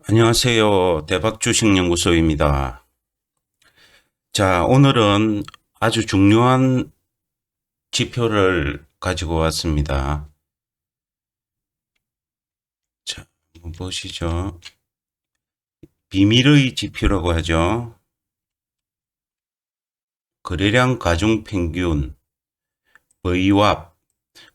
안녕하세요. 대박주식연구소입니다. 자, 오늘은 아주 중요한 지표를 가지고 왔습니다. 자, 한번 보시죠. 비밀의 지표라고 하죠. 거래량 가중평균, VWAP.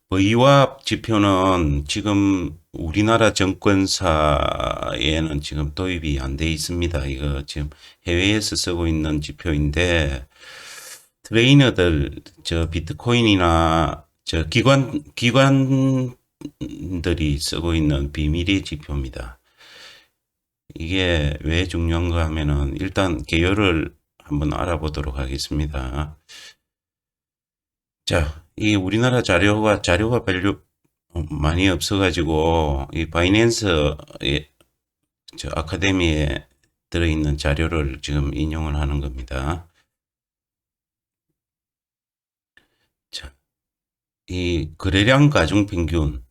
VWAP 지표는 지금 우리나라 증권사에는 지금 도입이 안 돼 있습니다. 이거 지금 해외에서 쓰고 있는 지표인데, 트레이너들, 저 비트코인이나 저 기관들이 쓰고 있는 비밀의 지표입니다. 이게 왜 중요한가 하면은 일단 개요를 한번 알아보도록 하겠습니다. 자, 이 우리나라 자료가 별로 많이 없어가지고 이 바이낸스 저 아카데미에 들어있는 자료를 지금 인용을 하는 겁니다. 자, 이 거래량 가중 평균.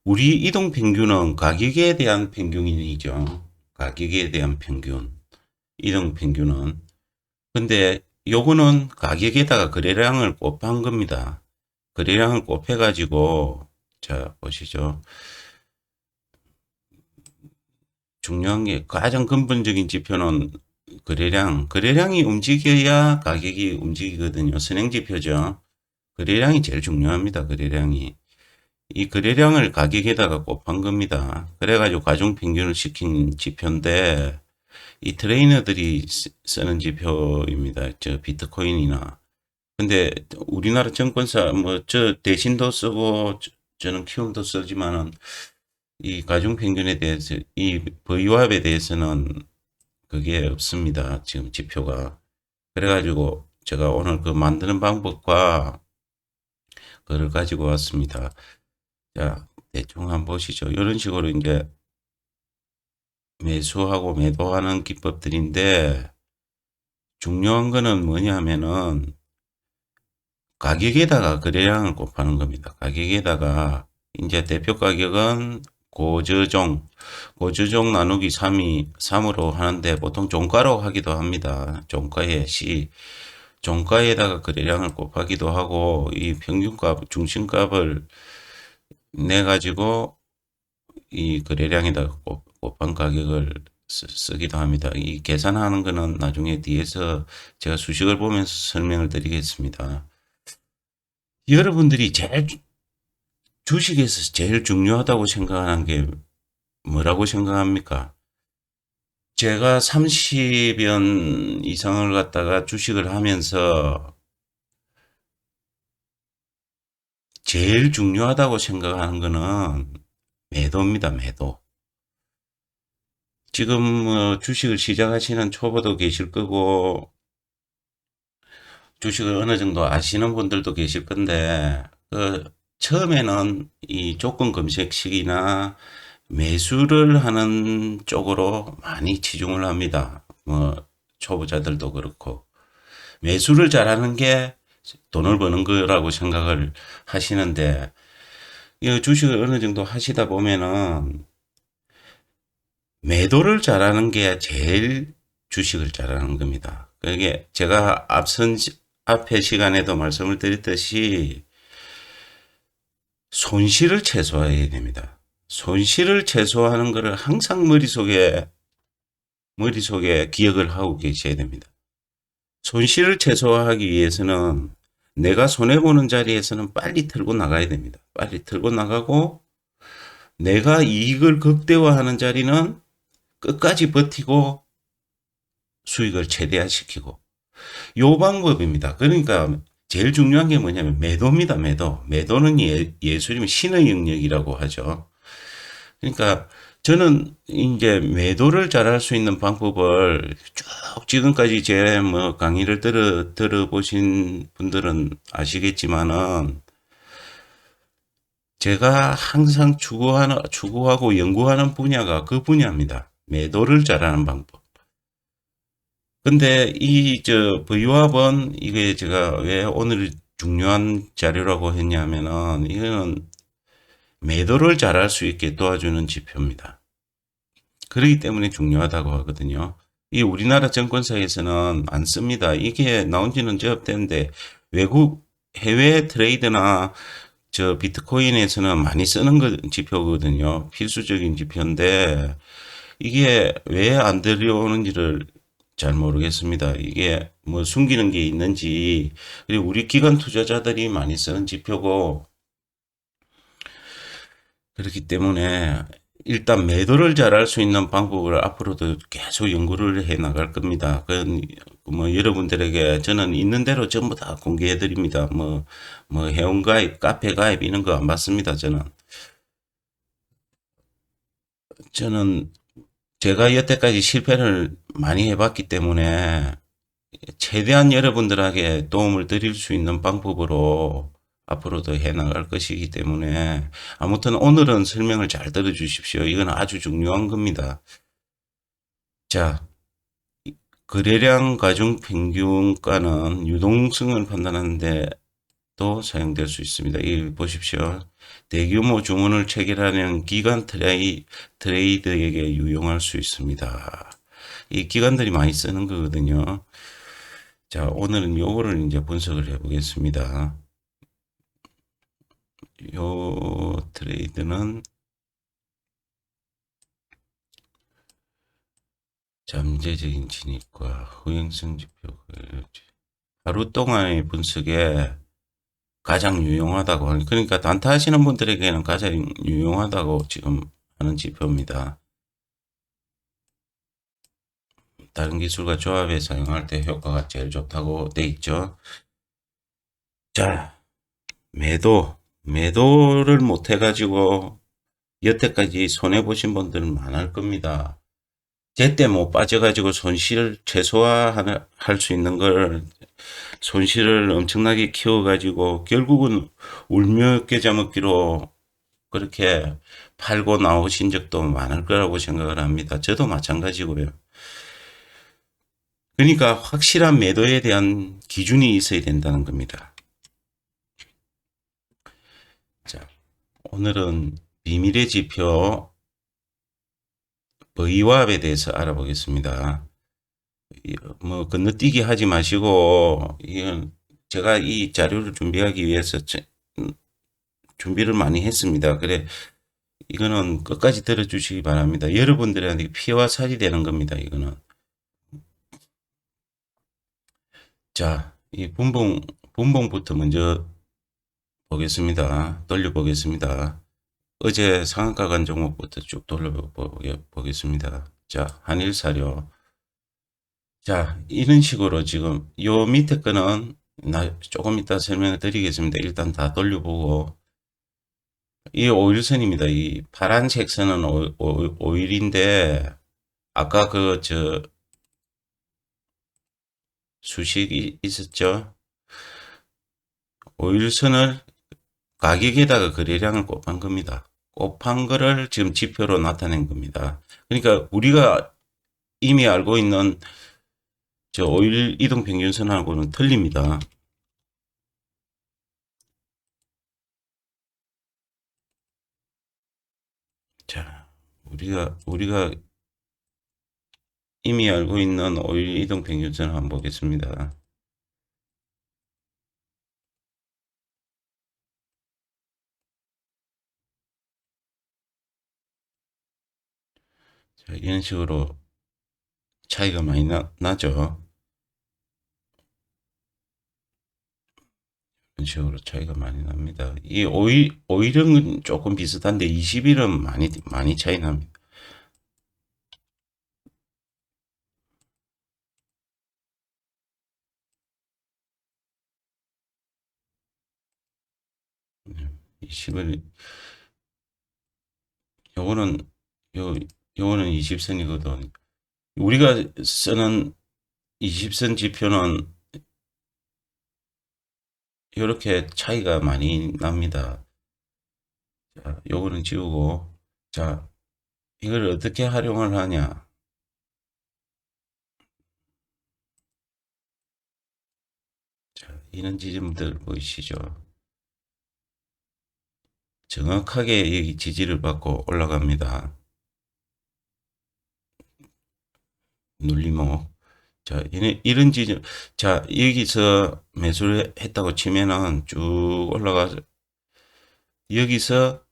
우리 이동 평균은 가격에 대한 평균이죠. 가격에 대한 평균. 이동 평균은. 근데 요거는 가격에다가 거래량을 곱한 겁니다. 거래량을 곱해가지고, 자, 보시죠. 중요한 게 가장 근본적인 지표는 거래량이 움직여야 가격이 움직이거든요. 선행지표죠. 거래량이 제일 중요합니다. 거래량이. 이 거래량을 가격에다가 곱한 겁니다. 그래가지고 가중평균을 시킨 지표인데, 이 트레이너들이 쓰는 지표입니다. 저 비트코인이나. 근데 우리나라 증권사, 뭐, 저 대신도 쓰고, 저는 키움도 쓰지만은, 이 가중평균에 대해서, 이 VWAP에 대해서는 그게 없습니다. 지금 지표가. 그래가지고 제가 오늘 그 만드는 방법과 그걸 가지고 왔습니다. 자, 대충 한번 보시죠. 이런 식으로 이제 매수하고 매도하는 기법들인데 중요한 거는 뭐냐면은 가격에다가 거래량을 곱하는 겁니다. 가격에다가 이제 대표 가격은 고저종 나누기 3으로 하는데 보통 종가로 하기도 합니다. 종가에다가 거래량을 곱하기도 하고 이 평균값, 중심값을 내 가지고 이 거래량에다가 곱한 가격을 쓰기도 합니다. 이 계산하는 거는 나중에 뒤에서 제가 수식을 보면서 설명을 드리겠습니다. 여러분들이 주식에서 제일 중요하다고 생각하는 게 뭐라고 생각합니까? 제가 30년 이상을 갖다가 주식을 하면서 제일 중요하다고 생각하는 거는 매도입니다. 매도. 지금 주식을 시작하시는 초보도 계실 거고 주식을 어느 정도 아시는 분들도 계실 건데 처음에는 이 조건 검색식이나 매수를 하는 쪽으로 많이 치중을 합니다. 뭐 초보자들도 그렇고 매수를 잘하는 게 돈을 버는 거라고 생각을 하시는데 이 주식을 어느 정도 하시다 보면은 매도를 잘하는 게 제일 주식을 잘하는 겁니다. 그게 제가 앞에 시간에도 말씀을 드렸듯이 손실을 최소화해야 됩니다. 손실을 최소화하는 것을 항상 머릿속에 기억을 하고 계셔야 됩니다. 손실을 최소화하기 위해서는 내가 손해보는 자리에서는 빨리 털고 나가야 됩니다. 빨리 털고 나가고 내가 이익을 극대화하는 자리는 끝까지 버티고 수익을 최대화시키고 요 방법입니다. 그러니까 제일 중요한 게 뭐냐면 매도입니다. 매도는 예술이면 신의 영역이라고 하죠. 그러니까 저는 이제 매도를 잘할 수 있는 방법을 쭉 지금까지 제 뭐 강의를 들어보신 분들은 아시겠지만은 제가 항상 추구하고 연구하는 분야가 그 분야입니다. 매도를 잘하는 방법. 근데 VWAP은 이게 제가 왜 오늘 중요한 자료라고 했냐면은 이거는 매도를 잘할 수 있게 도와주는 지표입니다. 그렇기 때문에 중요하다고 하거든요. 이 우리나라 정권사에서는 안 씁니다. 이게 나온 지는 저 됐는데 외국 해외 트레이드나 저 비트코인에서는 많이 쓰는 지표거든요. 필수적인 지표인데 이게 왜 안 들여오는지를 잘 모르겠습니다. 이게 뭐 숨기는 게 있는지, 그리고 우리 기관 투자자들이 많이 쓰는 지표고, 그렇기 때문에 일단 매도를 잘할 수 있는 방법을 앞으로도 계속 연구를 해 나갈 겁니다. 그뭐 여러분들에게 저는 있는 대로 전부 다 공개해 드립니다. 뭐 회원 가입, 카페 가입 이런 거 안 받습니다. 저는 제가 여태까지 실패를 많이 해봤기 때문에 최대한 여러분들에게 도움을 드릴 수 있는 방법으로 앞으로도 해 나갈 것이기 때문에 아무튼 오늘은 설명을 잘 들어 주십시오. 이건 아주 중요한 겁니다. 자, 거래량 가중 평균가는 유동성을 판단하는데 도 사용될 수 있습니다. 이 보십시오. 대규모 주문을 체결하는 기관 트레이드에게 유용할 수 있습니다. 이 기관들이 많이 쓰는 거거든요. 자, 오늘은 요거를 이제 분석을 해 보겠습니다. 요 트레이드는 잠재적인 진입과 후행성 지표, 하루 동안의 분석에 가장 유용하다고 하는, 그러니까 단타 하시는 분들에게는 가장 유용하다고 지금 하는 지표입니다. 다른 기술과 조합해 사용할 때 효과가 제일 좋다고 돼 있죠. 자, 매도를 못 해가지고 여태까지 손해 보신 분들은 많을 겁니다. 제때 못 빠져가지고 손실을 최소화할 수 있는 걸 손실을 엄청나게 키워가지고 결국은 울며 겨자 먹기로 그렇게 팔고 나오신 적도 많을 거라고 생각을 합니다. 저도 마찬가지고요. 그러니까 확실한 매도에 대한 기준이 있어야 된다는 겁니다. 자, 오늘은 비밀의 지표 V와합에 대해서 알아보겠습니다. 뭐 건너뛰기 하지 마시고, 이건 제가 이 자료를 준비하기 위해서 준비를 많이 했습니다. 그래, 이거는 끝까지 들어주시기 바랍니다. 여러분들한테 피와 살이 되는 겁니다. 이거는. 자, 이 분봉부터 먼저 보겠습니다. 돌려보겠습니다. 어제 상한가 간 종목부터 쭉 돌려보겠습니다. 자, 한일사료. 자, 이런 식으로 지금 요 밑에 거는 조금 이따 설명을 드리겠습니다. 일단 다 돌려보고, 이 5일선입니다. 이 파란색 선은 5일인데 아까 수식이 있었죠. 5일선을 가격에다가 거래량을 곱한 겁니다. 곱한 거를 지금 지표로 나타낸 겁니다. 그러니까 우리가 이미 알고 있는 저 5일 이동평균선하고는 틀립니다. 자, 우리가 이미 알고 있는 5일 이동평균선을 한번 보겠습니다. 자, 이런 식으로 차이가 많이 나죠. 이런 식으로 차이가 많이 납니다. 이 5일은 조금 비슷한데 20일은 많이 차이 납니다. 네, 20일, 요거는, 요거는 20선이거든. 우리가 쓰는 20선 지표는 이렇게 차이가 많이 납니다. 자, 요거는 지우고, 자, 이걸 어떻게 활용을 하냐. 자, 이런 지점들 보이시죠? 정확하게 여기 지지를 받고 올라갑니다. 눌림목. 자, 이런 지점, 자, 여기서 매수를 했다고 치면은 쭉 올라가서 여기서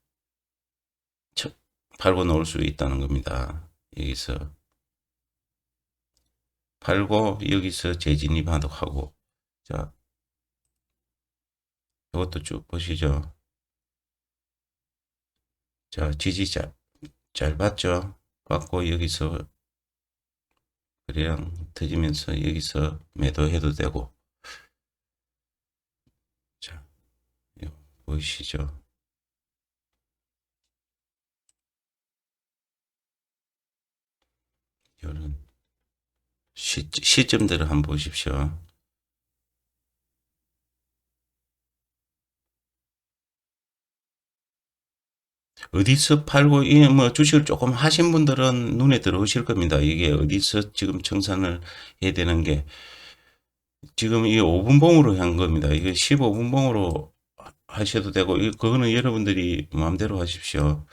팔고 놓을 수 있다는 겁니다. 여기서 팔고 여기서 재진입하도록 하고. 자, 이것도 쭉 보시죠. 자, 지지 잘 봤죠? 받고 여기서 그냥 터지면서 여기서 매도해도 되고. 자, 이거 보이시죠? 이런 시점들을 한번 보십시오. 어디서 팔고, 이 뭐 주식을 조금 하신 분들은 눈에 들어오실 겁니다. 이게 어디서 지금 청산을 해야 되는 게 지금 이 5분봉으로 한 겁니다. 이게 15분봉으로 하셔도 되고, 그거는 여러분들이 마음대로 하십시오.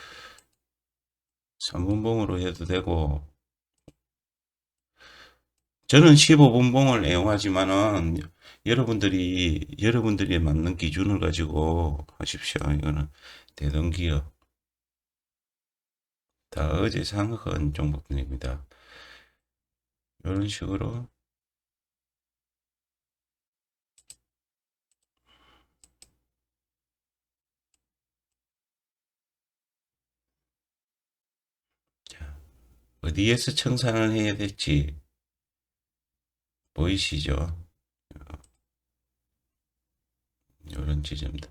3분봉으로 해도 되고, 저는 15분봉을 애용하지만은 여러분들이 맞는 기준을 가지고 하십시오. 이거는 대동기업. 다 어제 상한 종목들입니다. 이런 식으로. 자, 어디에서 청산을 해야 될지 보이시죠? 이런 지점들.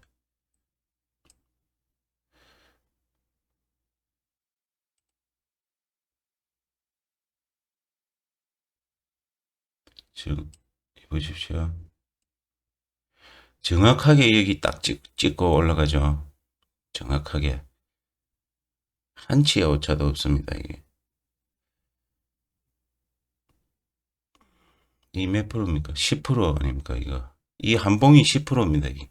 지금 보십시오. 정확하게 여기 딱 찍고 올라가죠. 정확하게. 한치의 오차도 없습니다. 이게. 이 몇 프로입니까? 10% 아닙니까? 이거. 이 한 봉이 10%입니다. 이게.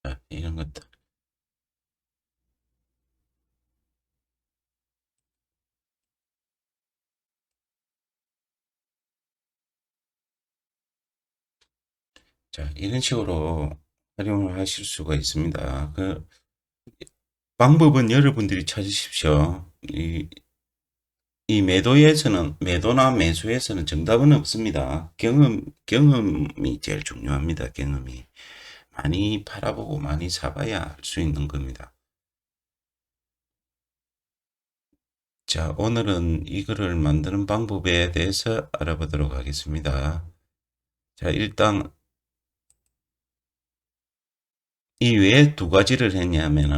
자, 이런 것들. 자, 이런 식으로 활용을 하실 수가 있습니다. 그 방법은 여러분들이 찾으십시오. 이 매도나 매수에서는 정답은 없습니다. 경험이 제일 중요합니다. 경험이. 많이 팔아보고 많이 사봐야 할 수 있는 겁니다. 자, 오늘은 이거를 만드는 방법에 대해서 알아보도록 하겠습니다. 자, 일단 이 왜 두 가지를 했냐면은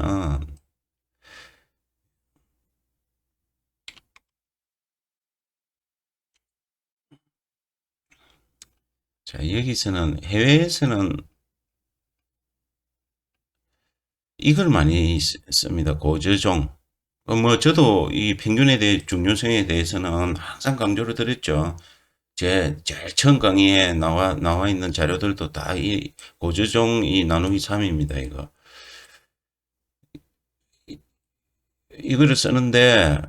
자, 여기서는 해외에서는 이걸 많이 씁니다. 고저종. 뭐 저도 이 평균에 대해 중요성에 대해서는 항상 강조를 드렸죠. 제 제일 처음 강의에 나와 있는 자료들도 다 이 고저종 이 나누기 3입니다. 이거를 쓰는데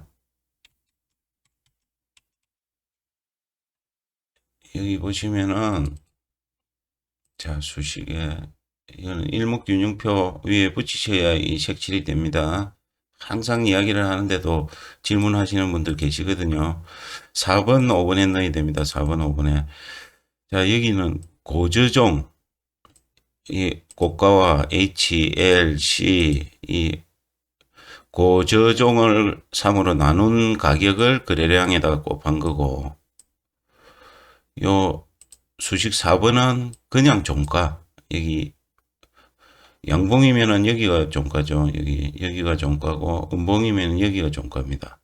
여기 보시면은 자, 수식에 이거는 일목균형표 위에 붙이셔야 이 색칠이 됩니다. 항상 이야기를 하는데도 질문하시는 분들 계시거든요. 4번, 5번에 넣어야 됩니다. 4번, 5번에. 자, 여기는 고저종, 이 고가와 H, L, C, 이 고저종을 3으로 나눈 가격을 거래량에다가 곱한 거고, 요 수식 4번은 그냥 종가, 여기 양봉이면은 여기가 종가죠. 여기가 종가고, 음봉이면 여기가 종가입니다.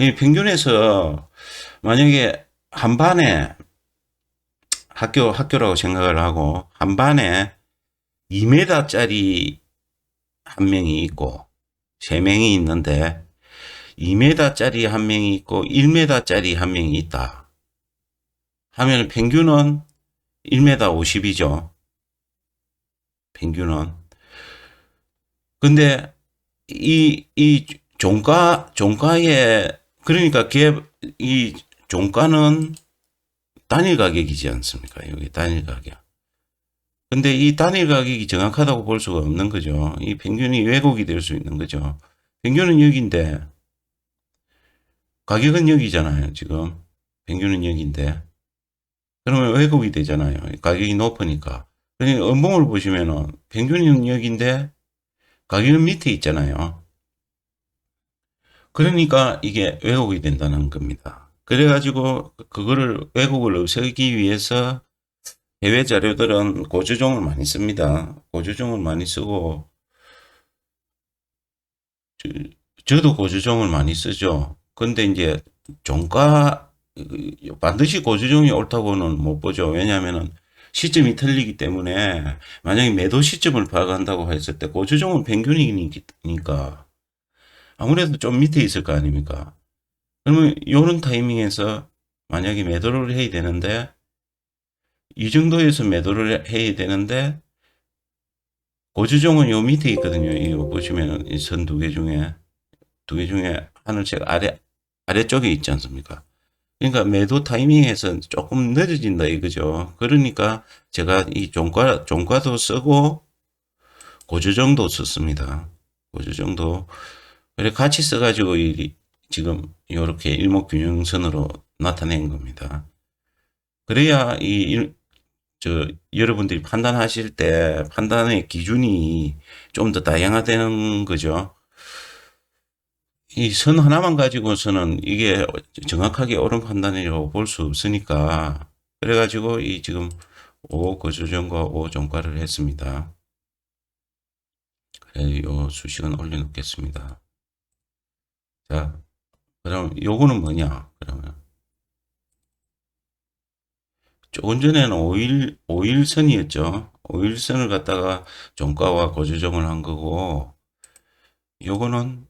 이 평균에서 만약에 한 반에 학교라고 생각을 하고, 한 반에 2m짜리 한 명이 있고, 3명이 있는데, 2m짜리 한 명이 있고, 1m짜리 한 명이 있다 하면 평균은 1m 50이죠. 평균은. 근데 이 종가에, 그러니까 이 종가는 단일 가격이지 않습니까? 여기 단일 가격. 근데 이 단일 가격이 정확하다고 볼 수가 없는 거죠. 이 평균이 왜곡이 될 수 있는 거죠. 평균은 여기인데, 가격은 여기잖아요, 지금. 평균은 여기인데. 그러면 왜곡이 되잖아요. 가격이 높으니까. 그러니까 음봉을 보시면은 평균은 여기인데, 가격은 밑에 있잖아요. 그러니까 이게 왜곡이 된다는 겁니다. 그래가지고 그거를 왜곡을 없애기 위해서 해외 자료들은 고조정을 많이 씁니다. 고조정을 많이 쓰고 저도 고조정을 많이 쓰죠. 근데 이제 종가 반드시 고조정이 옳다고는 못 보죠. 왜냐하면은 시점이 틀리기 때문에 만약에 매도 시점을 파악한다고 했을 때 고조정은 평균이니까 아무래도 좀 밑에 있을 거 아닙니까? 그러면 요런 타이밍에서 만약에 매도를 해야 되는데 이 정도에서 매도를 해야 되는데 고주종은 요 밑에 있거든요. 이거 보시면은 이 선 두 개 중에 하늘색 아래쪽에 있지 않습니까? 그러니까 매도 타이밍에서 조금 늦어진다 이거죠. 그러니까 제가 이 종가도 쓰고 고주정도 썼습니다. 고주정도. 그래 같이 써가지고 지금 이렇게 일목균형선으로 나타낸 겁니다. 그래야 여러분들이 판단하실 때 판단의 기준이 좀 더 다양화되는 거죠. 이 선 하나만 가지고서는 이게 정확하게 옳은 판단이라고 볼 수 없으니까 그래가지고 이 지금 5 거주정과 5 종가를 했습니다. 그래 요 수식은 올려놓겠습니다. 자, 그럼 요거는 뭐냐? 그러면 조금 전에는 5일선이었죠. 5일선을 갖다가 종가와 고조정을 한 거고, 요거는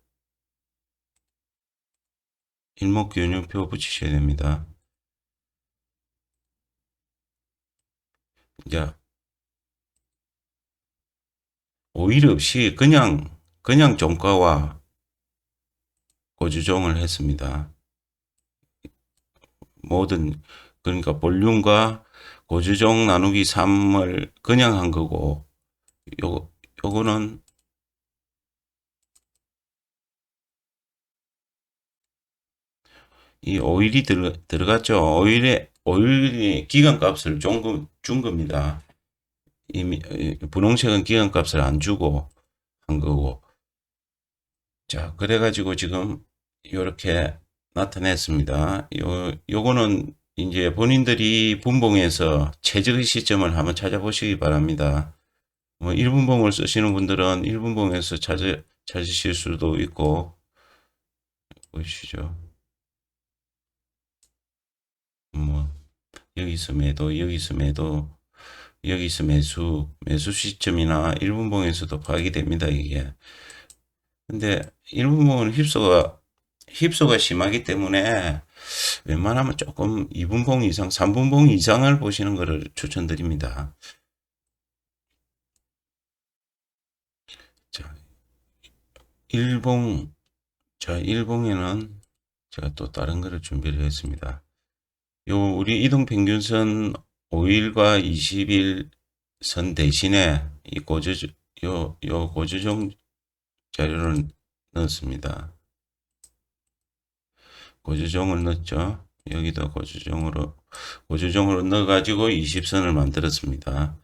일목균형표 붙이셔야 됩니다. 이제 5일 없이 그냥 종가와 고조정을 했습니다. 모든, 그러니까 볼륨과 고조정 나누기 3을 그냥 한 거고, 요거는 이 5일이 들어갔죠. 5일의 기간값을 준 겁니다. 이미 분홍색은 기간값을 안 주고 한 거고. 자, 그래가지고 지금 이렇게 나타냈습니다. 요거는 이제 본인들이 분봉에서 최적의 시점을 한번 찾아보시기 바랍니다. 뭐 1분봉을 쓰시는 분들은 1분봉에서 찾으실 수도 있고, 보시죠. 뭐, 여기서 매도, 여기서 매도, 여기서 매수 시점이나 1분봉에서도 파악이 됩니다, 이게. 근데 1분봉은 휩소가 심하기 때문에 웬만하면 조금 2분봉 이상, 3분봉 이상을 보시는 것을 추천드립니다. 자, 1봉, 자, 1봉에는 제가 또 다른 거를 준비를 했습니다. 우리 이동평균선 5일과 20일 선 대신에 요 고조정 자료를 넣었습니다. 고조정을 넣었죠. 여기다 고조정으로 넣어가지고 20선을 만들었습니다.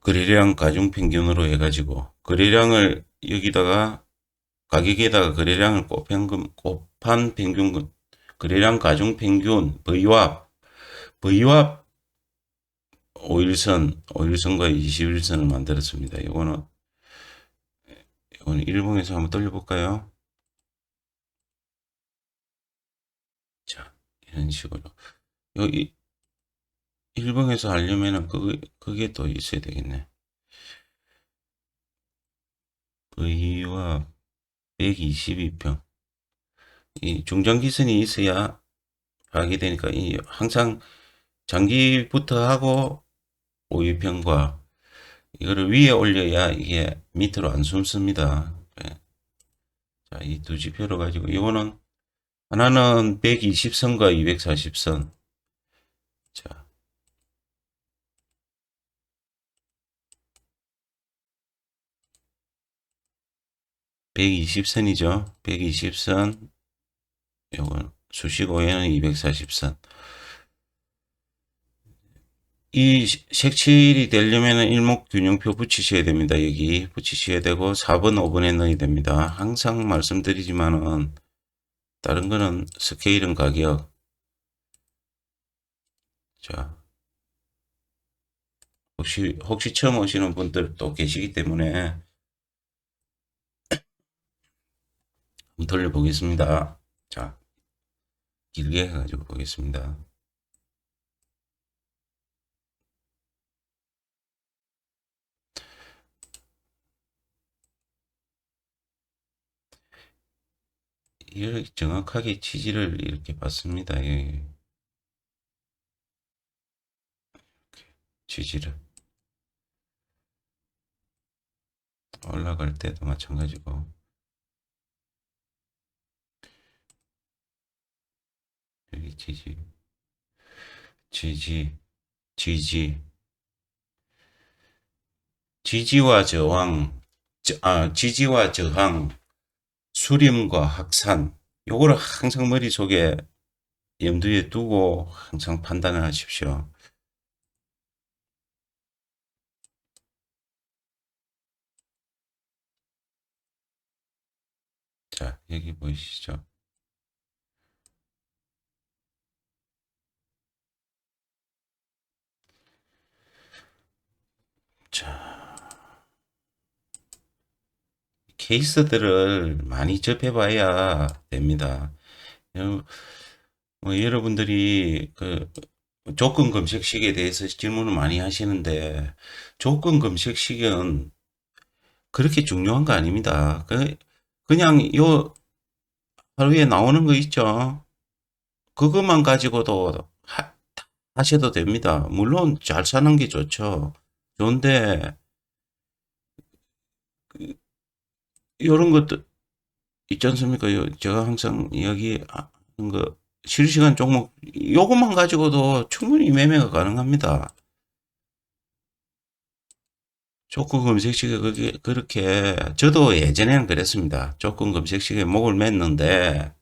거래량 가중평균으로 해가지고 거래량을 여기다가 가격에다가 거래량을 곱한 평균 거래량 가중평균 Vwap 5일선과 21선을 만들었습니다. 이거는 일봉에서 한번 돌려볼까요? 자, 이런 식으로. 여기 일봉에서 하려면은 그게 또 있어야 되겠네. Vwap 122평. 이 중장기선이 있어야 하게 되니까 항상 장기부터 하고 5일평과 이거를 위에 올려야 이게 밑으로 안 숨습니다. 네. 자, 이 두 지표로 가지고 이거는 하나는 120선과 240선. 자, 120선이죠. 120선. 요건 수식어에는 240선. 이 색칠이 되려면 일목균형표 붙이셔야 됩니다. 여기 붙이셔야 되고 4번, 5번에 넣어야 됩니다. 항상 말씀드리지만은 다른 거는 스케일은 가격. 자, 혹시 처음 오시는 분들도 계시기 때문에 한번 돌려보겠습니다. 자, 길게 해가지고 보겠습니다. 이렇게 정확하게 지지를 이렇게 봤습니다. 예. 지지를 올라갈 때도 마찬가지고 여기 지지 지지와 저항 지지와 저항 수렴과 확산 요거를 항상 머릿속에 염두에 두고 항상 판단을 하십시오. 자, 여기 보이시죠? 자, 케이스들을 많이 접해봐야 됩니다. 여러분들이 그 조건 검색식에 대해서 질문을 많이 하시는데 조건 검색식은 그렇게 중요한 거 아닙니다. 그냥 요 하루에 나오는 거 있죠. 그것만 가지고도 하셔도 됩니다. 물론 잘 사는 게 좋죠. 좋은데 이런 것도 있지 않습니까? 제가 항상 이야기하는 거 실시간 종목 요것만 가지고도 충분히 매매가 가능합니다. 조건 검색식에 그렇게 저도 예전에는 그랬습니다. 조건 검색식에 목을 맸는데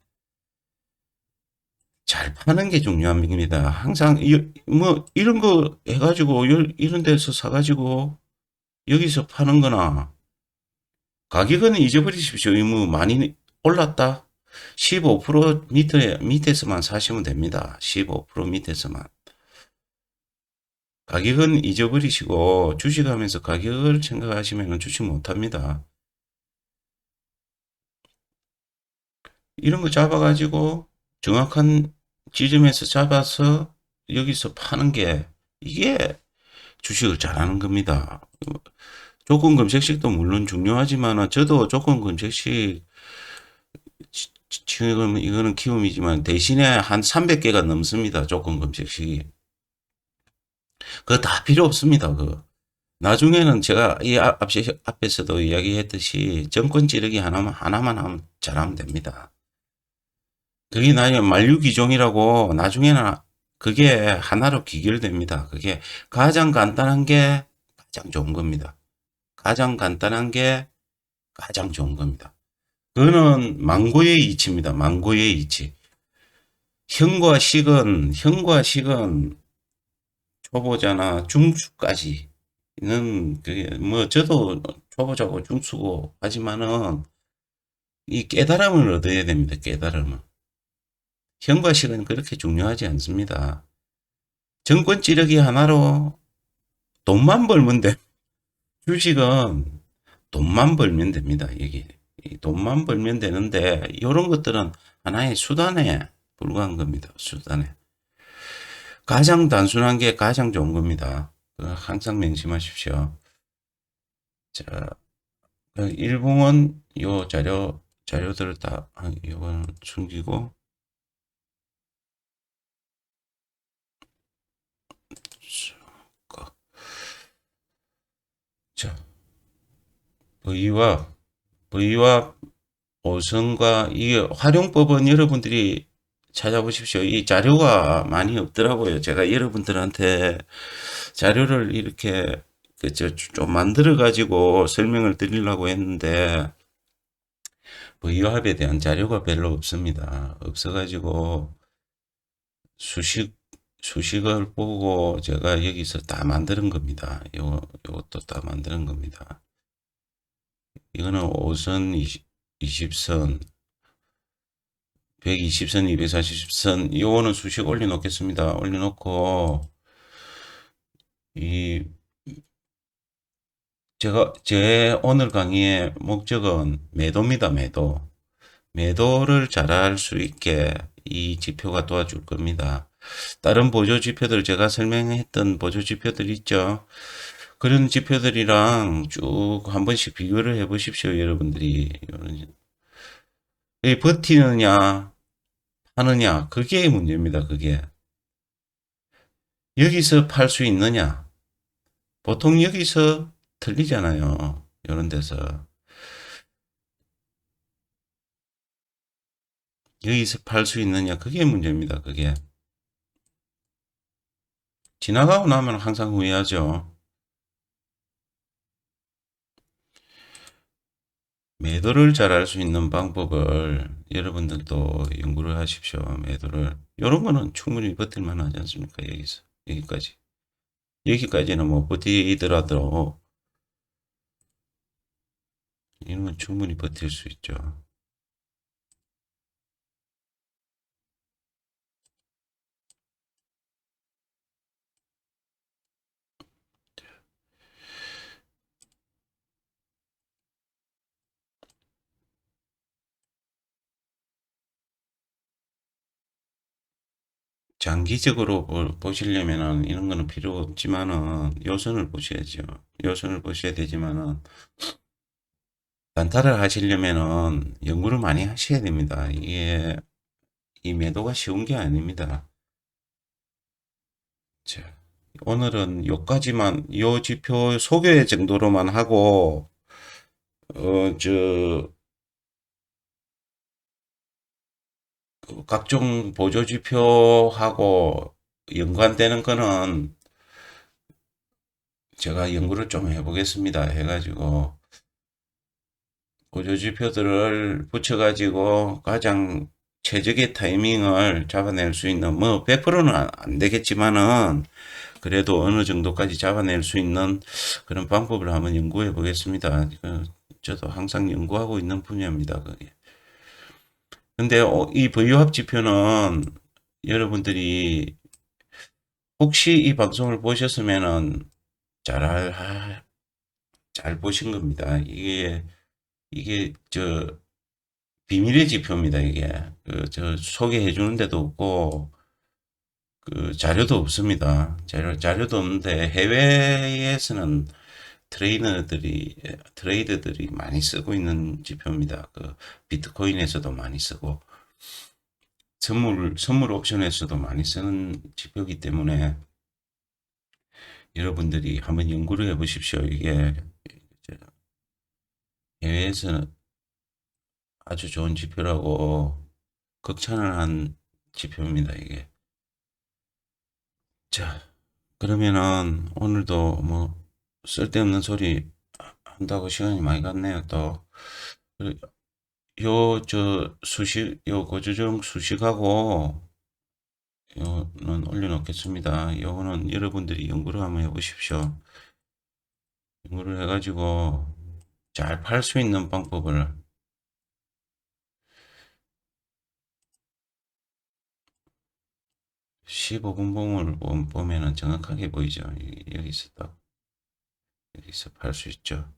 잘 파는 게 중요합니다. 항상 뭐 이런 거 해가지고 이런 데서 사가지고 여기서 파는 거나 가격은 잊어버리십시오. 뭐 많이 올랐다. 15% 밑에서만 사시면 됩니다. 15% 밑에서만. 가격은 잊어버리시고 주식하면서 가격을 생각하시면 주식 못합니다. 이런 거 잡아가지고 정확한 지점에서 잡아서 여기서 파는 게 이게 주식을 잘하는 겁니다. 조건 검색식도 물론 중요하지만 저도 조건 검색식 지금 이거는 키움이지만 대신에 한 300개가 넘습니다. 조건 검색식이. 그거 다 필요 없습니다. 나중에는 제가 앞에서도 이야기했듯이 정권 찌르기 하나만 하면 잘하면 됩니다. 그게 나중에 만류기종이라고 나중에는 그게 하나로 귀결됩니다. 그게 가장 간단한 게 가장 좋은 겁니다. 가장 간단한 게 가장 좋은 겁니다. 그거는 망고의 이치입니다. 망고의 이치. 형과 식은 초보자나 중수까지는 그게 뭐 저도 초보자고 중수고 하지만은 이 깨달음을 얻어야 됩니다. 깨달음을. 형과 식은 그렇게 중요하지 않습니다. 정권 찌르기 하나로 돈만 벌면 돼. 주식은 돈만 벌면 됩니다. 여기 돈만 벌면 되는데 이런 것들은 하나의 수단에 불과한 겁니다. 수단에. 가장 단순한 게 가장 좋은 겁니다. 항상 명심하십시오. 자, 일봉은 요 자료들을 다 이건 숨기고 자, V와 보선과 이 활용법은 여러분들이 찾아보십시오. 이 자료가 많이 없더라고요. 제가 여러분들한테 자료를 이렇게 좀 만들어 가지고 설명을 드리려고 했는데 V합에 대한 자료가 별로 없습니다. 없어가지고 수식을 보고 제가 여기서 다 만드는 겁니다. 요것도 다 만드는 겁니다. 이거는 5선, 20선, 120선, 240선, 요거는 수식 올려놓겠습니다. 올려놓고, 제 오늘 강의의 목적은 매도입니다, 매도. 매도를 잘할 수 있게 이 지표가 도와줄 겁니다. 다른 보조 지표들, 제가 설명했던 보조 지표들 있죠? 그런 지표들이랑 쭉 한 번씩 비교를 해 보십시오, 여러분들이. 버티느냐, 하느냐, 그게 문제입니다, 그게. 여기서 팔 수 있느냐. 보통 여기서 틀리잖아요, 이런 데서. 여기서 팔 수 있느냐, 그게 문제입니다, 그게. 지나가고 나면 항상 후회하죠. 매도를 잘 할 수 있는 방법을 여러분들도 연구를 하십시오. 매도를. 이런 거는 충분히 버틸만 하지 않습니까? 여기까지. 여기까지는 뭐 버티더라도 이런 건 충분히 버틸 수 있죠. 장기적으로 보시려면은 이런 거는 필요 없지만은 요선을 보셔야죠. 요선을 보셔야 되지만은 단타를 하시려면은 연구를 많이 하셔야 됩니다. 이게 이 매도가 쉬운 게 아닙니다. 자, 오늘은 요까지만 요 지표 소개 정도로만 하고 저 각종 보조 지표하고 연관되는 거는 제가 연구를 좀 해보겠습니다. 해가지고 보조 지표들을 붙여가지고 가장 최적의 타이밍을 잡아낼 수 있는 뭐 100%는 안 되겠지만은 그래도 어느 정도까지 잡아낼 수 있는 그런 방법을 한번 연구해 보겠습니다. 저도 항상 연구하고 있는 분야입니다. 그게. 근데 이 부유합 지표는 여러분들이 혹시 이 방송을 보셨으면은 잘 보신 겁니다. 이게 비밀의 지표입니다. 이게 저 소개해 주는 데도 없고 자료도 없습니다. 자료도 없는데 해외에서는 트레이더들이 많이 쓰고 있는 지표입니다. 비트코인에서도 많이 쓰고 선물 옵션에서도 많이 쓰는 지표이기 때문에 여러분들이 한번 연구를 해 보십시오. 이게 해외에서는 아주 좋은 지표라고 극찬을 한 지표입니다. 이게. 자, 그러면은 오늘도 뭐 쓸데없는 소리 한다고 시간이 많이 갔네요, 또. 요, 요 고조정 수식하고, 요는 올려놓겠습니다. 요거는 여러분들이 연구를 한번 해보십시오. 연구를 해가지고 잘 팔 수 있는 방법을 15분 봉을 보면은 정확하게 보이죠. 여기서 딱, 여기서 팔 수 있죠.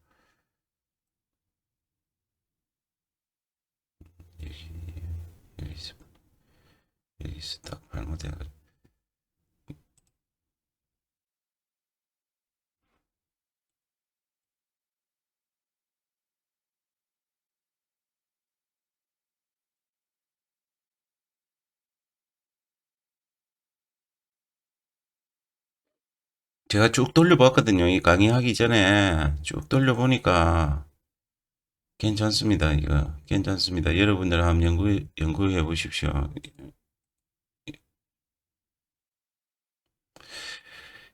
여기, 여기서, 여기서 딱 잘못해가지고. 제가 쭉 돌려봤거든요. 이 강의하기 전에 쭉 돌려보니까 괜찮습니다. 이거 괜찮습니다. 여러분들 한번 연구해 보십시오.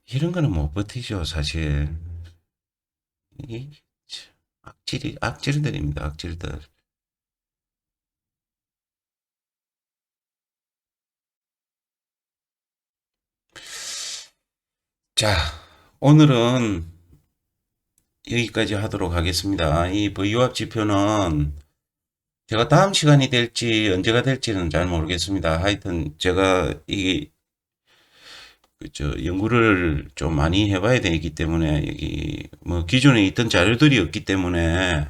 이런 거는 못 버티죠, 사실. 이게 악질들입니다, 악질들. 자, 오늘은 여기까지 하도록 하겠습니다. 이 V유합 지표는 제가 다음 시간이 될지 언제가 될지는 잘 모르겠습니다. 하여튼 제가 이 연구를 좀 많이 해봐야 되기 때문에 여기 뭐 기존에 있던 자료들이 없기 때문에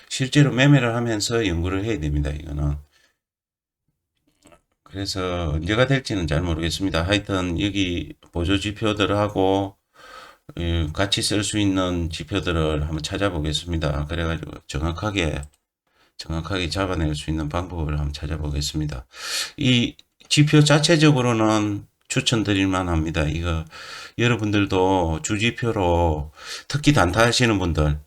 실제로 매매를 하면서 연구를 해야 됩니다. 이거는. 그래서 언제가 될지는 잘 모르겠습니다. 하여튼 여기 보조 지표들하고 같이 쓸 수 있는 지표들을 한번 찾아보겠습니다. 그래가지고 정확하게 잡아낼 수 있는 방법을 한번 찾아보겠습니다. 이 지표 자체적으로는 추천드릴 만합니다. 이거 여러분들도 주지표로 특히 단타 하시는 분들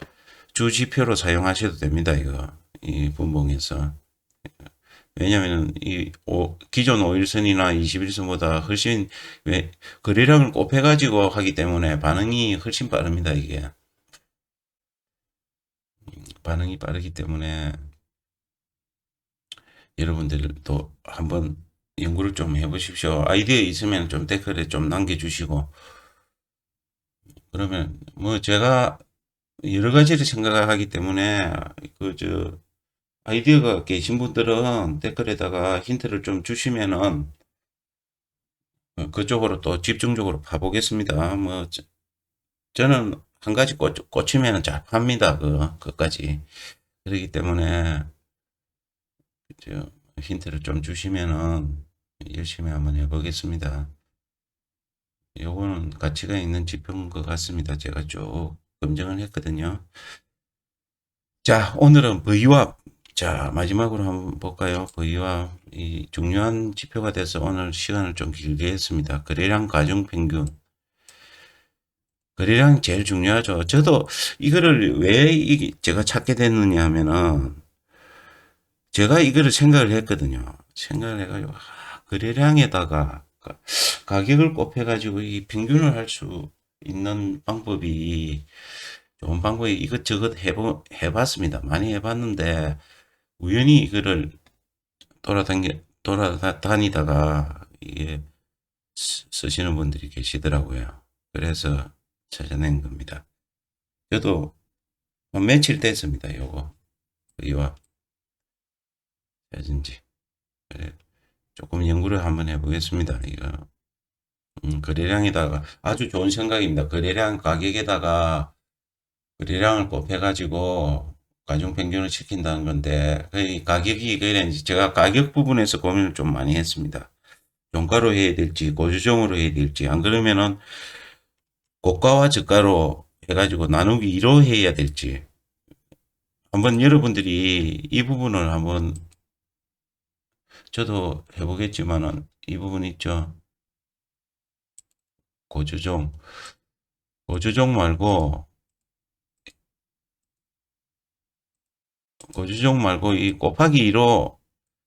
주지표로 사용하셔도 됩니다. 이거 이 분봉에서. 왜냐하면 이 기존 5일선이나 21선보다 훨씬 거래량을 곱해가지고 하기 때문에 반응이 훨씬 빠릅니다. 이게 반응이 빠르기 때문에 여러분들도 한번 연구를 좀 해보십시오. 아이디어 있으면 좀 댓글에 좀 남겨주시고 그러면 뭐 제가 여러 가지를 생각하기 때문에 아이디어가 계신 분들은 댓글에다가 힌트를 좀 주시면은 그쪽으로 또 집중적으로 파보겠습니다. 뭐 저는 한 가지 꽂히면 잘 팝니다. 그까지. 그렇기 때문에 힌트를 좀 주시면은 열심히 한번 해보겠습니다. 요거는 가치가 있는 지표인 것 같습니다. 제가 쭉 검증을 했거든요. 자, 오늘은 V유합. 자, 마지막으로 한번 볼까요? V유합. 이 중요한 지표가 돼서 오늘 시간을 좀 길게 했습니다. 거래량 가중평균. 거래량이 제일 중요하죠. 저도 이거를 왜 제가 찾게 됐느냐 하면은 제가 이거를 생각을 했거든요. 생각을 해가지고 거래량에다가 가격을 곱해가지고 이 평균을 할 수 있는 방법이 좋은 방법이 이것저것 해봤습니다. 많이 해봤는데 우연히 이거를 돌아다니다가 이게 쓰시는 분들이 계시더라고요. 그래서 찾아낸 겁니다. 저도 한 며칠 됐습니다. 요거 이와 라든지 조금 연구를 한번 해보겠습니다. 이거 거래량에다가 아주 좋은 생각입니다. 거래량 가격에다가 거래량을 곱해가지고 가중평균을 시킨다는 건데 그 가격이 그래 제가 가격 부분에서 고민을 좀 많이 했습니다. 종가로 해야 될지 고주종으로 해야 될지 안 그러면은 고가와 저가로 해가지고 나누기 2로 해야 될지 한번 여러분들이 이 부분을 한번 저도 해보겠지만은 이 부분 있죠. 고주종 고주종 말고 고주종 말고 이 곱하기 2로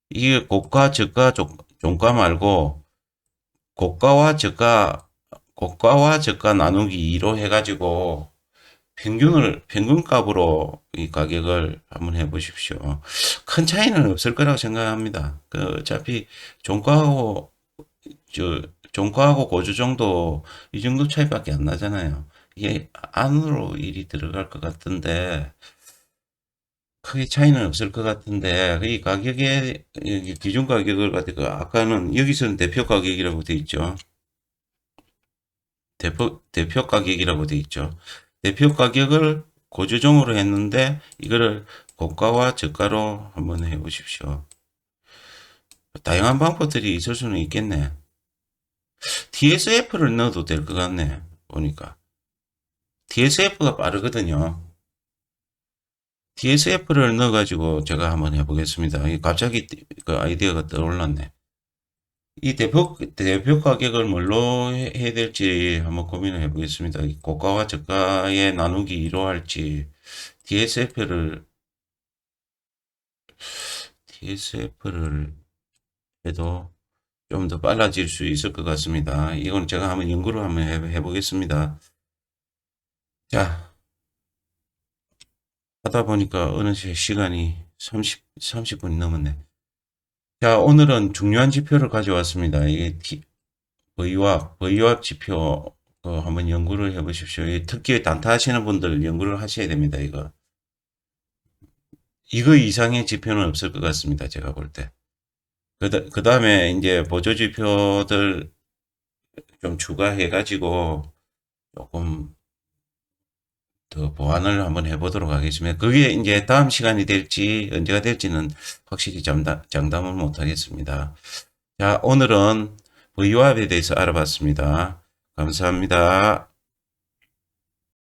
이게 고가 저가 종가 말고 고가와 저가 나누기 2로 해가지고 평균값으로 이 가격을 한번 해 보십시오. 큰 차이는 없을 거라고 생각합니다. 어차피 종가하고, 종가하고 고주 정도, 이 정도 차이밖에 안 나잖아요. 이게 안으로 일이 들어갈 것 같은데, 크게 차이는 없을 것 같은데, 이 가격에, 이 기준 가격을 가지고, 아까는 여기서는 대표 가격이라고 돼 있죠. 대표 가격이라고 돼 있죠. 대표 가격을 고조정으로 했는데, 이거를 고가와 저가로 한번 해 보십시오. 다양한 방법들이 있을 수는 있겠네. TSF를 넣어도 될 것 같네. 보니까. TSF가 빠르거든요. TSF를 넣어가지고 제가 한번 해보겠습니다. 갑자기 그 아이디어가 떠올랐네. 이 대표 가격을 뭘로 해야 될지 한번 고민을 해보겠습니다. 고가와 저가의 나누기 2로 할지, DSF를, DSF를 해도 좀 더 빨라질 수 있을 것 같습니다. 이건 제가 한번 연구를 한번 해보겠습니다. 자, 하다 보니까 어느새 시간이 30분이 넘었네. 자, 오늘은 중요한 지표를 가져왔습니다. 이게 V와 지표 한번 연구를 해보십시오. 특히 단타 하시는 분들 연구를 하셔야 됩니다. 이거 이상의 지표는 없을 것 같습니다. 제가 볼 때. 그 다음에 이제 보조 지표들 좀 추가해가지고 조금 더 보완을 한번 해보도록 하겠습니다. 그게 이제 다음 시간이 될지 언제가 될지는 확실히 장담은 못하겠습니다. 자, 오늘은 V와에 대해서 알아봤습니다. 감사합니다.